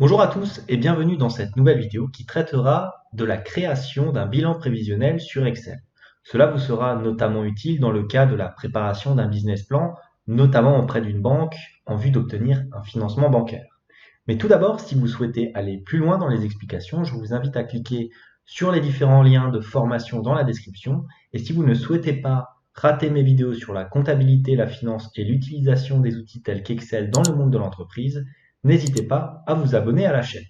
Bonjour à tous et bienvenue dans cette nouvelle vidéo qui traitera de la création d'un bilan prévisionnel sur Excel. Cela vous sera notamment utile dans le cas de la préparation d'un business plan, notamment auprès d'une banque en vue d'obtenir un financement bancaire. Mais tout d'abord, si vous souhaitez aller plus loin dans les explications, je vous invite à cliquer sur les différents liens de formation dans la description. Et si vous ne souhaitez pas rater mes vidéos sur la comptabilité, la finance et l'utilisation des outils tels qu'Excel dans le monde de l'entreprise, n'hésitez pas à vous abonner à la chaîne.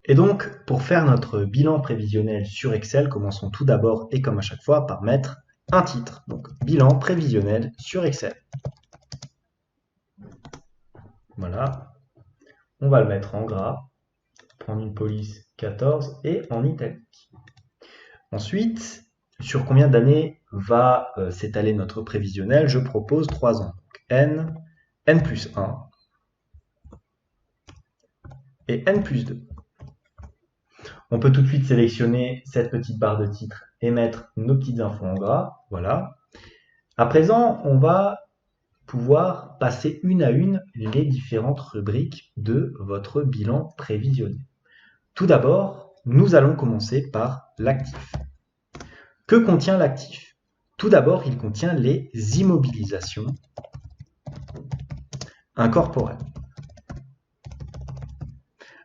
Et donc, pour faire notre bilan prévisionnel sur Excel, commençons tout d'abord et comme à chaque fois par mettre un titre. Donc, bilan prévisionnel sur Excel. Voilà. On va le mettre en gras, prendre une police 14 et en italique. Ensuite, sur combien d'années va s'étaler notre prévisionnel? Je propose 3 ans. Donc, N plus 1 et N plus 2. On peut tout de suite sélectionner cette petite barre de titre et mettre nos petites infos en gras. Voilà. À présent, on va pouvoir passer une à une les différentes rubriques de votre bilan prévisionnel. Tout d'abord, nous allons commencer par l'actif. Que contient l'actif? Tout d'abord, il contient les immobilisations incorporelles.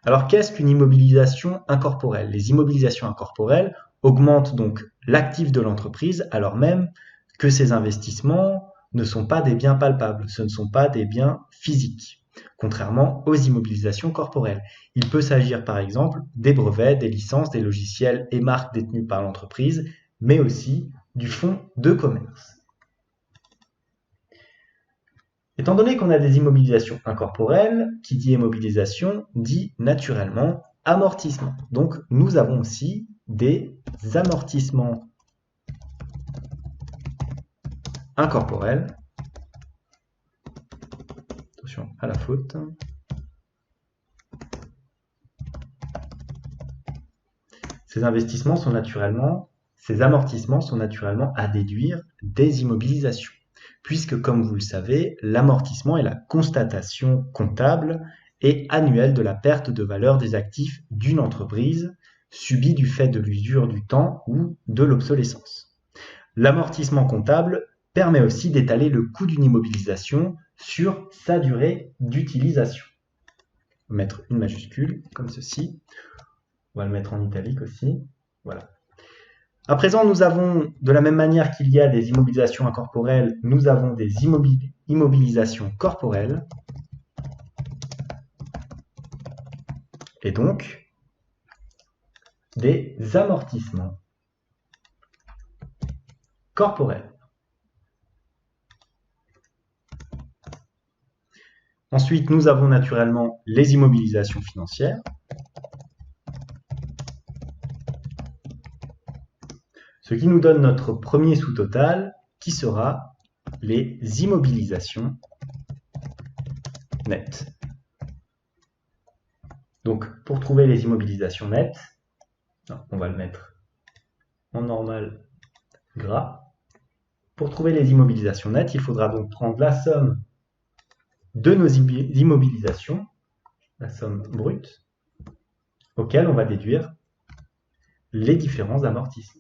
Alors, qu'est-ce qu'une immobilisation incorporelle? Les immobilisations incorporelles augmentent donc l'actif de l'entreprise alors même que ces investissements ne sont pas des biens palpables, ce ne sont pas des biens physiques, contrairement aux immobilisations corporelles. Il peut s'agir par exemple des brevets, des licences, des logiciels et marques détenus par l'entreprise, mais aussi du fonds de commerce. Étant donné qu'on a des immobilisations incorporelles, qui dit immobilisation dit naturellement amortissement. Donc nous avons aussi des amortissements incorporels. Attention à la faute. Ces amortissements sont naturellement à déduire des immobilisations. Puisque, comme vous le savez, l'amortissement est la constatation comptable et annuelle de la perte de valeur des actifs d'une entreprise subie du fait de l'usure du temps ou de l'obsolescence. L'amortissement comptable permet aussi d'étaler le coût d'une immobilisation sur sa durée d'utilisation. On va mettre une majuscule comme ceci. On va le mettre en italique aussi. Voilà. À présent, nous avons, de la même manière qu'il y a des immobilisations incorporelles, nous avons des immobilisations corporelles. Et donc, des amortissements corporels. Ensuite, nous avons naturellement les immobilisations financières. Ce qui nous donne notre premier sous-total, qui sera les immobilisations nettes. Donc, pour trouver les immobilisations nettes, on va le mettre en normal gras. Pour trouver les immobilisations nettes, il faudra donc prendre la somme de nos immobilisations, la somme brute, auquel on va déduire les différents amortissements.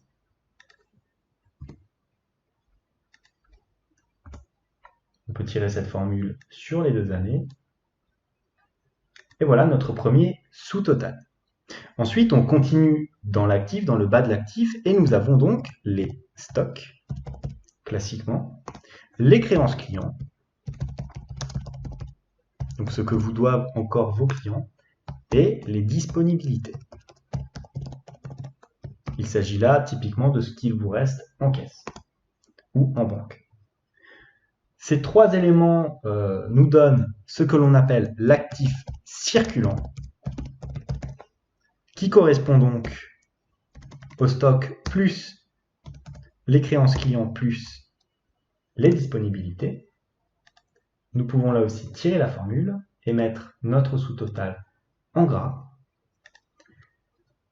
On peut tirer cette formule sur les 2 années. Et voilà notre premier sous-total. Ensuite, on continue dans l'actif, dans le bas de l'actif, et nous avons donc les stocks, classiquement, les créances clients, donc ce que vous doivent encore vos clients, et les disponibilités. Il s'agit là typiquement de ce qu'il vous reste en caisse ou en banque. Ces 3 éléments nous donnent ce que l'on appelle l'actif circulant, qui correspond donc au stock plus les créances clients plus les disponibilités. Nous pouvons là aussi tirer la formule et mettre notre sous-total en gras.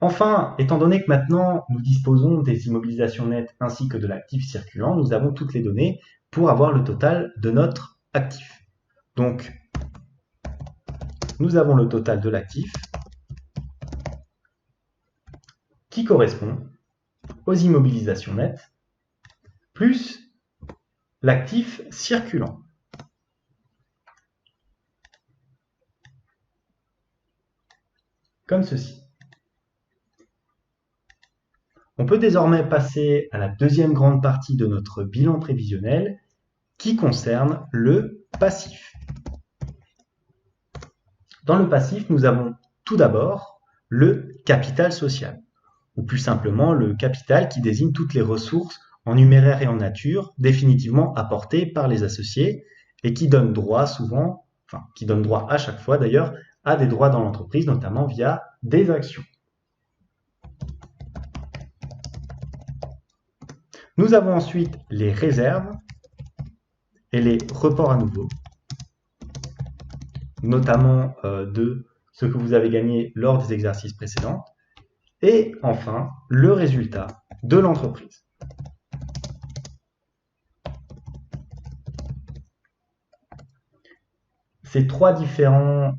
Enfin, étant donné que maintenant nous disposons des immobilisations nettes ainsi que de l'actif circulant, nous avons toutes les données pour avoir le total de notre actif. Donc, nous avons le total de l'actif qui correspond aux immobilisations nettes plus l'actif circulant. Comme ceci. On peut désormais passer à la deuxième grande partie de notre bilan prévisionnel qui concerne le passif. Dans le passif, nous avons tout d'abord le capital social, ou plus simplement le capital qui désigne toutes les ressources en numéraire et en nature définitivement apportées par les associés et qui donne droit souvent, enfin qui donne droit à chaque fois d'ailleurs, à des droits dans l'entreprise, notamment via des actions. Nous avons ensuite les réserves et les reports à nouveau, notamment de ce que vous avez gagné lors des exercices précédents, et enfin le résultat de l'entreprise. Ces trois différentes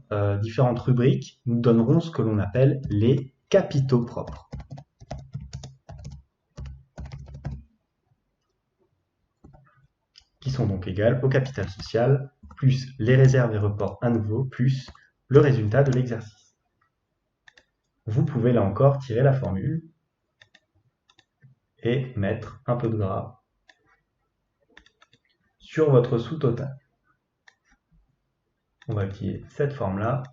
rubriques nous donneront ce que l'on appelle les capitaux propres. Qui sont donc égales au capital social, plus les réserves et reports à nouveau, plus le résultat de l'exercice. Vous pouvez là encore tirer la formule et mettre un peu de gras sur votre sous-total. On va utiliser cette forme-là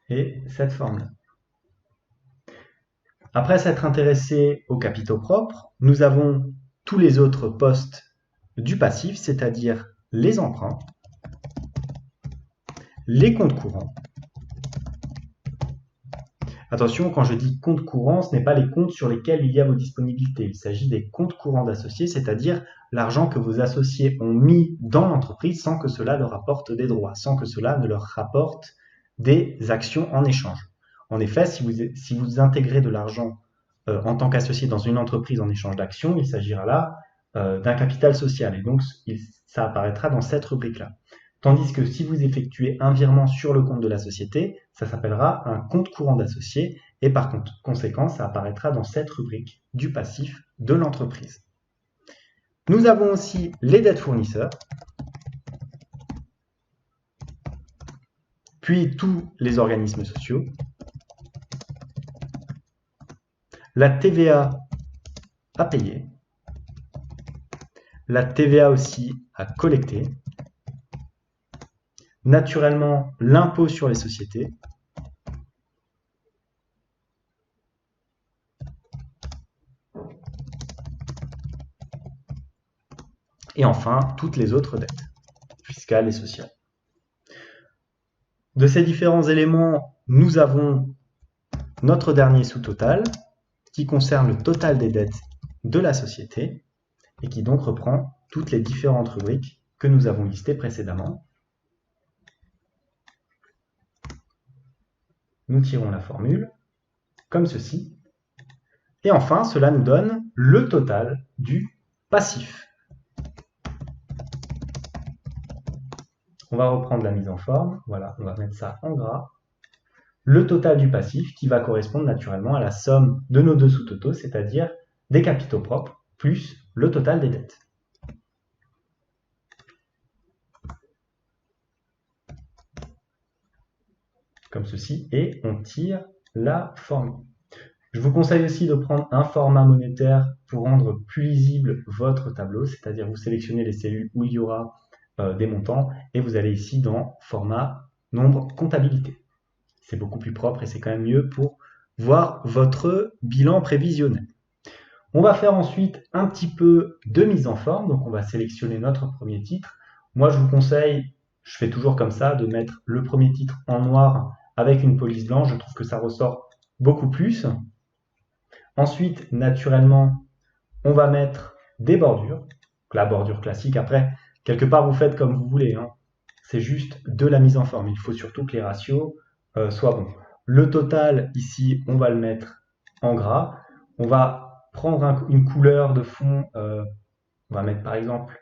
et cette forme-là. Après s'être intéressé aux capitaux propres, nous avons tous les autres postes du passif, c'est-à-dire les emprunts, les comptes courants. Attention, quand je dis comptes courants, ce n'est pas les comptes sur lesquels il y a vos disponibilités. Il s'agit des comptes courants d'associés, c'est-à-dire l'argent que vos associés ont mis dans l'entreprise sans que cela leur apporte des droits, sans que cela ne leur rapporte des actions en échange. En effet, si vous intégrez de l'argent en tant qu'associé dans une entreprise en échange d'actions, il s'agira là d'un capital social et donc ça apparaîtra dans cette rubrique-là. Tandis que si vous effectuez un virement sur le compte de la société, ça s'appellera un compte courant d'associé et par conséquent, ça apparaîtra dans cette rubrique du passif de l'entreprise. Nous avons aussi les dettes fournisseurs, puis tous les organismes sociaux, la TVA à payer, la TVA aussi à collecter, naturellement l'impôt sur les sociétés, et enfin toutes les autres dettes, fiscales et sociales. De ces différents éléments, nous avons notre dernier sous-total qui concerne le total des dettes de la société et qui donc reprend toutes les différentes rubriques que nous avons listées précédemment. Nous tirons la formule comme ceci. Et enfin, cela nous donne le total du passif. On va reprendre la mise en forme. Voilà, on va mettre ça en gras. Le total du passif qui va correspondre naturellement à la somme de nos deux sous-totaux, c'est-à-dire des capitaux propres plus le total des dettes. Comme ceci, et on tire la formule. Je vous conseille aussi de prendre un format monétaire pour rendre plus lisible votre tableau, c'est-à-dire vous sélectionnez les cellules où il y aura des montants et vous allez ici dans format nombre comptabilité. C'est beaucoup plus propre et c'est quand même mieux pour voir votre bilan prévisionnel. On va faire ensuite un petit peu de mise en forme, donc on va sélectionner notre premier titre. Moi je vous conseille, je fais toujours comme ça, de mettre le premier titre en noir avec une police blanche, je trouve que ça ressort beaucoup plus. Ensuite, naturellement, on va mettre des bordures, la bordure classique. Après, quelque part, vous faites comme vous voulez, hein. C'est juste de la mise en forme. Il faut surtout que les ratios soient bons. Le total, ici, on va le mettre en gras. On va prendre une couleur de fond, on va mettre par exemple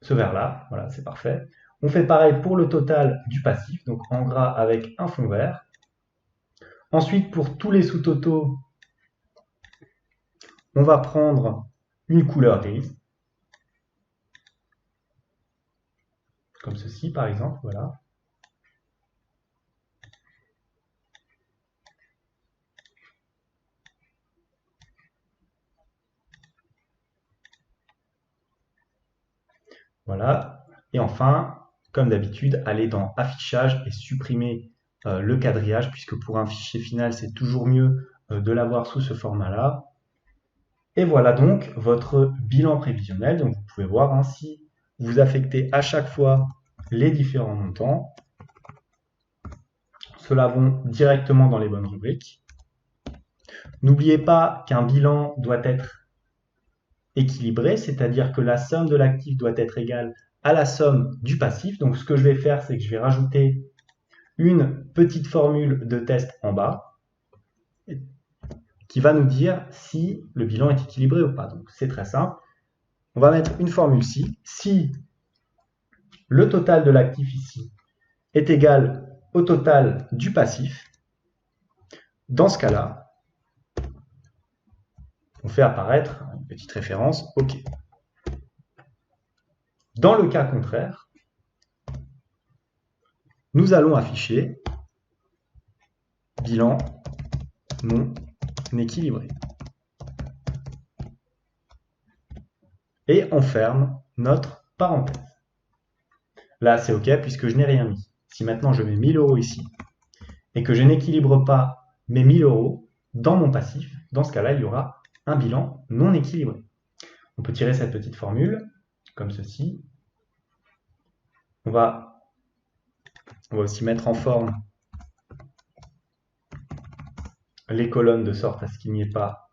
ce vert-là, voilà, c'est parfait. On fait pareil pour le total du passif, donc en gras avec un fond vert. Ensuite, pour tous les sous-totaux, on va prendre une couleur grise, comme ceci par exemple, voilà. Voilà. Et enfin, comme d'habitude, aller dans Affichage et supprimer le quadrillage, puisque pour un fichier final, c'est toujours mieux de l'avoir sous ce format-là. Et voilà donc votre bilan prévisionnel. Donc vous pouvez voir hein, si vous affectez à chaque fois les différents montants. Ceux-là vont directement dans les bonnes rubriques. N'oubliez pas qu'un bilan doit être équilibré, c'est-à-dire que la somme de l'actif doit être égale à la somme du passif. Donc ce que je vais faire, c'est que je vais rajouter une petite formule de test en bas qui va nous dire si le bilan est équilibré ou pas. Donc c'est très simple. On va mettre une formule ci. Si le total de l'actif ici est égal au total du passif, dans ce cas-là, on fait apparaître une petite référence OK. Dans le cas contraire, nous allons afficher bilan non équilibré. Et on ferme notre parenthèse. Là, c'est OK puisque je n'ai rien mis. Si maintenant je mets 1000 € ici et que je n'équilibre pas mes 1000 € dans mon passif, dans ce cas-là, il y aura un bilan non équilibré. On peut tirer cette petite formule comme ceci. On va aussi mettre en forme les colonnes de sorte à ce qu'il n'y ait pas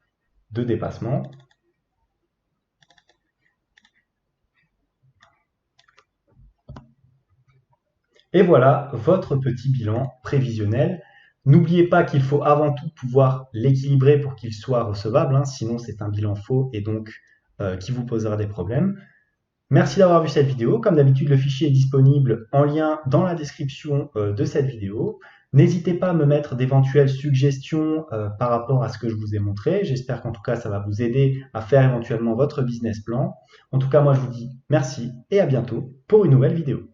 de dépassement. Et voilà votre petit bilan prévisionnel. N'oubliez pas qu'il faut avant tout pouvoir l'équilibrer pour qu'il soit recevable, hein, sinon c'est un bilan faux et donc qui vous posera des problèmes. Merci d'avoir vu cette vidéo. Comme d'habitude, le fichier est disponible en lien dans la description de cette vidéo. N'hésitez pas à me mettre d'éventuelles suggestions par rapport à ce que je vous ai montré. J'espère qu'en tout cas, ça va vous aider à faire éventuellement votre business plan. En tout cas, moi, je vous dis merci et à bientôt pour une nouvelle vidéo.